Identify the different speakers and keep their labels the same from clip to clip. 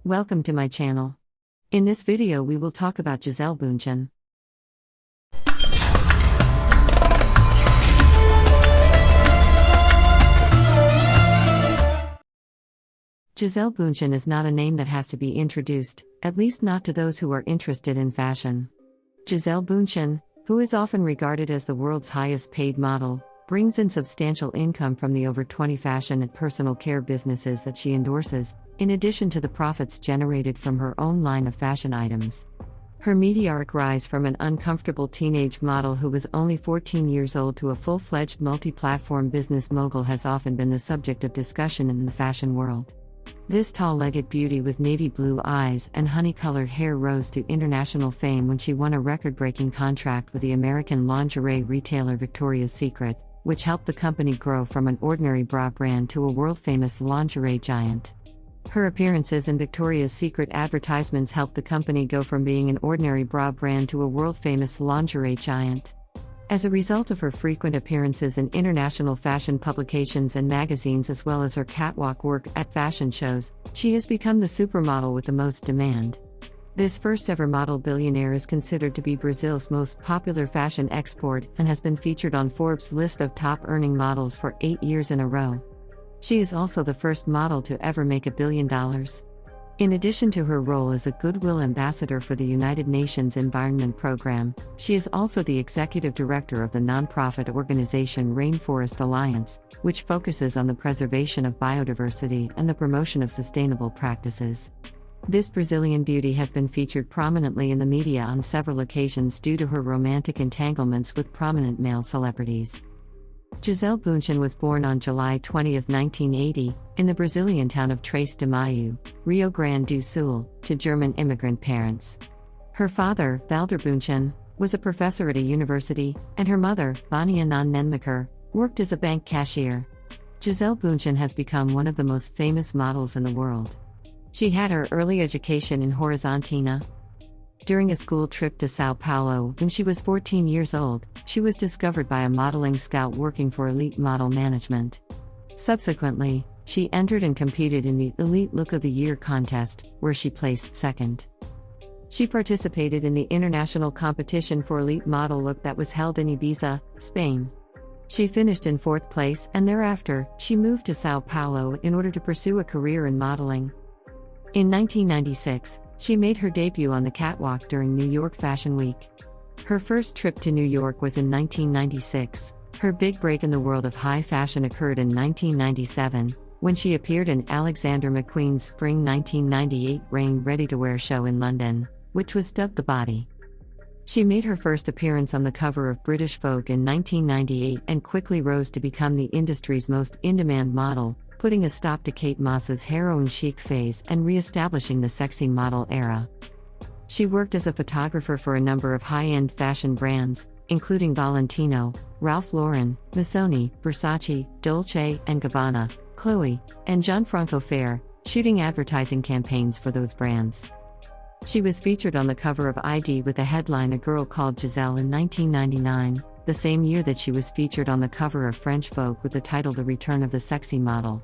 Speaker 1: Welcome to my channel. In this video we will talk about Gisele Bündchen. Gisele Bündchen is not a name that has to be introduced, at least not to those who are interested in fashion. Gisele Bündchen, who is often regarded as the world's highest paid model, brings in substantial income from the over 20 fashion and personal care businesses that she endorses, in addition to the profits generated from her own line of fashion items. Her meteoric rise from an uncomfortable teenage model who was only 14 years old to a full-fledged multi-platform business mogul has often been the subject of discussion in the fashion world. This tall-legged beauty with navy blue eyes and honey-colored hair rose to international fame when she won a record-breaking contract with the American lingerie retailer Victoria's Secret, which helped the company grow from an ordinary bra brand to a world-famous lingerie giant. Her appearances in Victoria's Secret advertisements helped the company go from being an ordinary bra brand to a world-famous lingerie giant. As a result of her frequent appearances in international fashion publications and magazines as well as her catwalk work at fashion shows, she has become the supermodel with the most demand. This first-ever model billionaire is considered to be Brazil's most popular fashion export and has been featured on Forbes' list of top-earning models for 8 years in a row. She is also the first model to ever make $1 billion. In addition to her role as a Goodwill Ambassador for the United Nations Environment Program, she is also the executive director of the nonprofit organization Rainforest Alliance, which focuses on the preservation of biodiversity and the promotion of sustainable practices. This Brazilian beauty has been featured prominently in the media on several occasions due to her romantic entanglements with prominent male celebrities. Gisele Bündchen was born on July 20, 1980, in the Brazilian town of Três de Maio, Rio Grande do Sul, to German immigrant parents. Her father, Valdir Bündchen, was a professor at a university, and her mother, Vania Nenmaker, worked as a bank cashier. Gisele Bündchen has become one of the most famous models in the world. She had her early education in Horizontina. During a school trip to Sao Paulo when she was 14 years old, she was discovered by a modeling scout working for Elite Model Management. Subsequently, she entered and competed in the Elite Look of the Year contest, where she placed second. She participated in the international competition for Elite Model Look that was held in Ibiza, Spain. She finished in fourth place and thereafter, she moved to Sao Paulo in order to pursue a career in modeling. In 1996, she made her debut on the catwalk during New York Fashion Week. Her first trip to New York was in 1996. Her big break in the world of high fashion occurred in 1997, when she appeared in Alexander McQueen's Spring 1998 Rain Ready-to-Wear show in London, which was dubbed The Body. She made her first appearance on the cover of British Vogue in 1998 and quickly rose to become the industry's most in-demand model, putting a stop to Kate Moss's heroin chic phase and re-establishing the sexy model era. She worked as a photographer for a number of high-end fashion brands, including Valentino, Ralph Lauren, Missoni, Versace, Dolce & Gabbana, Chloe, and Gianfranco Ferré, shooting advertising campaigns for those brands. She was featured on the cover of ID with the headline A Girl Called Giselle in 1999, the same year that she was featured on the cover of French Vogue with the title The Return of the Sexy Model.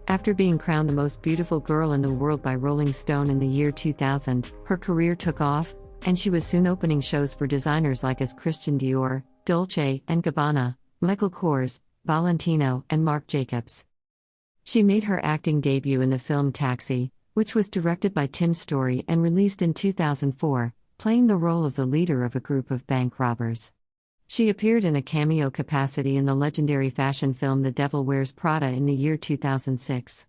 Speaker 1: After being crowned the most beautiful girl in the world by Rolling Stone in the year 2000, her career took off, and she was soon opening shows for designers like as Christian Dior, Dolce & Gabbana, Michael Kors, Valentino, and Marc Jacobs. She made her acting debut in the film Taxi, which was directed by Tim Story and released in 2004, playing the role of the leader of a group of bank robbers. She appeared in a cameo capacity in the legendary fashion film The Devil Wears Prada in the year 2006.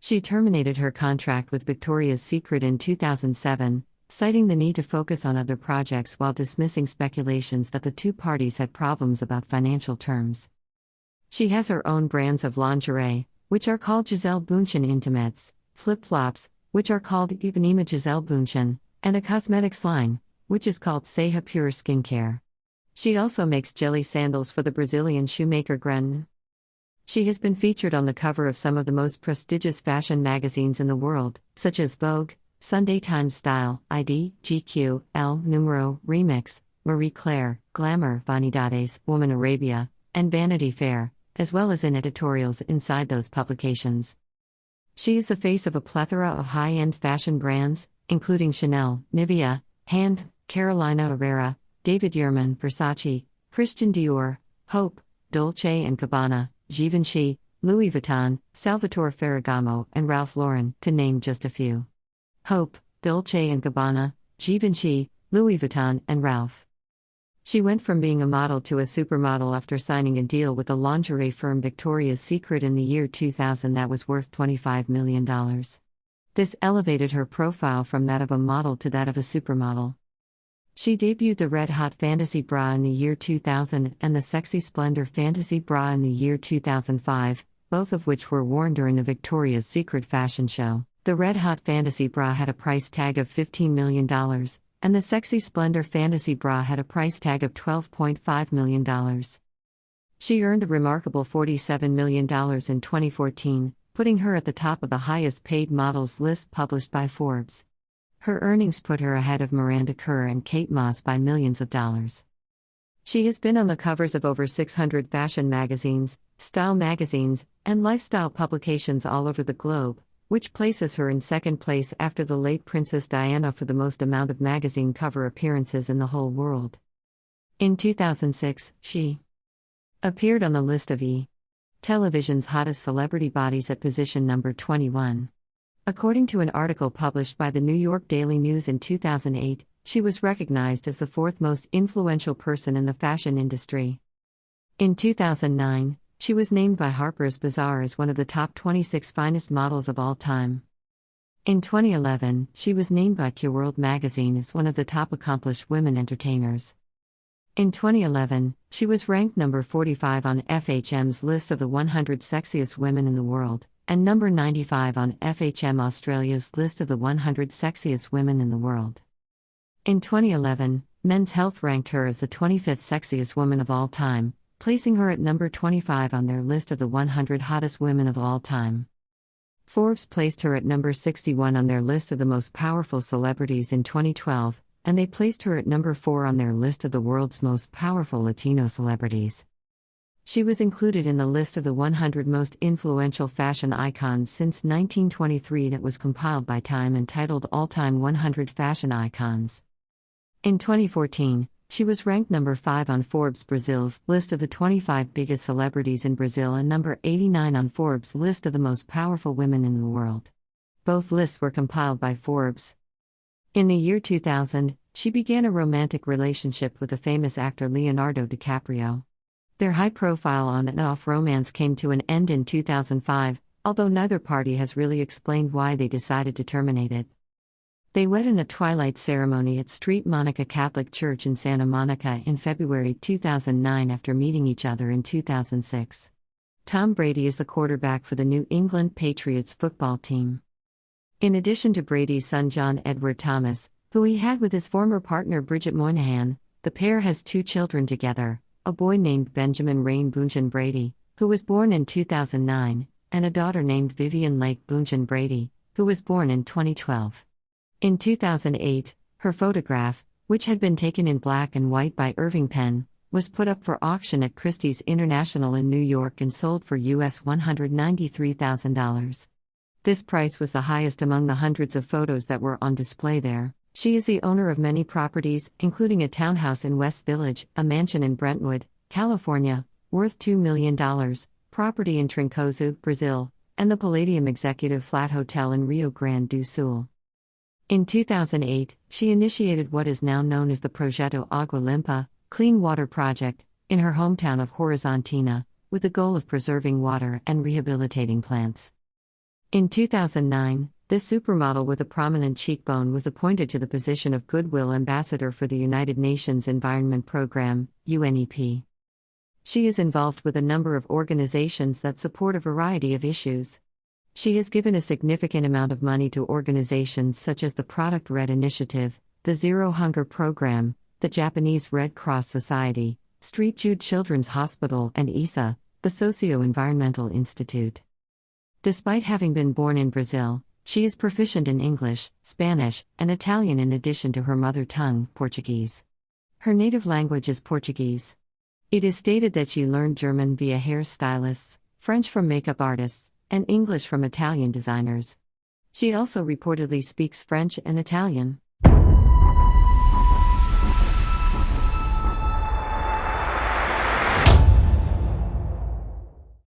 Speaker 1: She terminated her contract with Victoria's Secret in 2007, citing the need to focus on other projects while dismissing speculations that the two parties had problems about financial terms. She has her own brands of lingerie, which are called Gisele Bündchen Intimates, flip-flops, which are called Ipanema Gisele Bündchen, and a cosmetics line, which is called Seja Pure Skincare. She also makes jelly sandals for the Brazilian shoemaker Gren. She has been featured on the cover of some of the most prestigious fashion magazines in the world, such as Vogue, Sunday Times Style, ID, GQ, Elle, Numero, Remix, Marie Claire, Glamour, Vanidades, Woman Arabia, and Vanity Fair, as well as in editorials inside those publications. She is the face of a plethora of high-end fashion brands, including Chanel, Nivea, Hand, Carolina Herrera, David Yurman, Versace, Christian Dior, Hope, Dolce & Gabbana, Givenchy, Louis Vuitton, Salvatore Ferragamo, and Ralph Lauren, to name just a few. Hope, Dolce & Gabbana, Givenchy, Louis Vuitton, and Ralph. She went from being a model to a supermodel after signing a deal with the lingerie firm Victoria's Secret in the year 2000 that was worth $25 million. This elevated her profile from that of a model to that of a supermodel. She debuted the Red Hot Fantasy Bra in the year 2000 and the Sexy Splendor Fantasy Bra in the year 2005, both of which were worn during the Victoria's Secret fashion show. The Red Hot Fantasy Bra had a price tag of $15 million, and the Sexy Splendor Fantasy Bra had a price tag of $12.5 million. She earned a remarkable $47 million in 2014, putting her at the top of the highest paid models list published by Forbes. Her earnings put her ahead of Miranda Kerr and Kate Moss by millions of dollars. She has been on the covers of over 600 fashion magazines, style magazines, and lifestyle publications all over the globe, which places her in second place after the late Princess Diana for the most amount of magazine cover appearances in the whole world. In 2006, she appeared on the list of E! Television's hottest celebrity bodies at position number 21. According to an article published by the New York Daily News in 2008, she was recognized as the fourth most influential person in the fashion industry. In 2009, she was named by Harper's Bazaar as one of the top 26 finest models of all time. In 2011, she was named by Qworld magazine as one of the top accomplished women entertainers. In 2011, she was ranked number 45 on FHM's list of the 100 sexiest women in the world, and number 95 on FHM Australia's list of the 100 sexiest women in the world. In 2011, Men's Health ranked her as the 25th sexiest woman of all time, placing her at number 25 on their list of the 100 hottest women of all time. Forbes placed her at number 61 on their list of the most powerful celebrities in 2012, and they placed her at number 4 on their list of the world's most powerful Latino celebrities. She was included in the list of the 100 most influential fashion icons since 1923 that was compiled by Time and titled All-Time 100 Fashion Icons. In 2014, she was ranked number 5 on Forbes Brazil's list of the 25 biggest celebrities in Brazil and number 89 on Forbes' list of the most powerful women in the world. Both lists were compiled by Forbes. In the year 2000, she began a romantic relationship with the famous actor Leonardo DiCaprio. Their high-profile on-and-off romance came to an end in 2005, although neither party has really explained why they decided to terminate it. They wed in a twilight ceremony at St. Monica Catholic Church in Santa Monica in February 2009 after meeting each other in 2006. Tom Brady is the quarterback for the New England Patriots football team. In addition to Brady's son John Edward Thomas, who he had with his former partner Bridget Moynihan, the pair has 2 children together, a boy named Benjamin Rain Bündchen Brady, who was born in 2009, and a daughter named Vivian Lake Bündchen Brady, who was born in 2012. In 2008, her photograph, which had been taken in black and white by Irving Penn, was put up for auction at Christie's International in New York and sold for US $193,000. This price was the highest among the hundreds of photos that were on display there. She is the owner of many properties, including a townhouse in West Village, a mansion in Brentwood, California, worth $2 million, property in Trancoso, Brazil, and the Palladium Executive Flat Hotel in Rio Grande do Sul. In 2008, she initiated what is now known as the Projeto Agua Limpa, Clean Water Project, in her hometown of Horizontina, with the goal of preserving water and rehabilitating plants. In 2009, this supermodel with a prominent cheekbone was appointed to the position of Goodwill Ambassador for the United Nations Environment Programme, UNEP. She is involved with a number of organizations that support a variety of issues. She has given a significant amount of money to organizations such as the Product Red Initiative, the Zero Hunger Program, the Japanese Red Cross Society, Street Jude Children's Hospital, and ISA, the Socio-Environmental Institute. Despite having been born in Brazil, she is proficient in English, Spanish, and Italian in addition to her mother tongue, Portuguese. Her native language is Portuguese. It is stated that she learned German via hairstylists, French from makeup artists, and English from Italian designers. She also reportedly speaks French and Italian.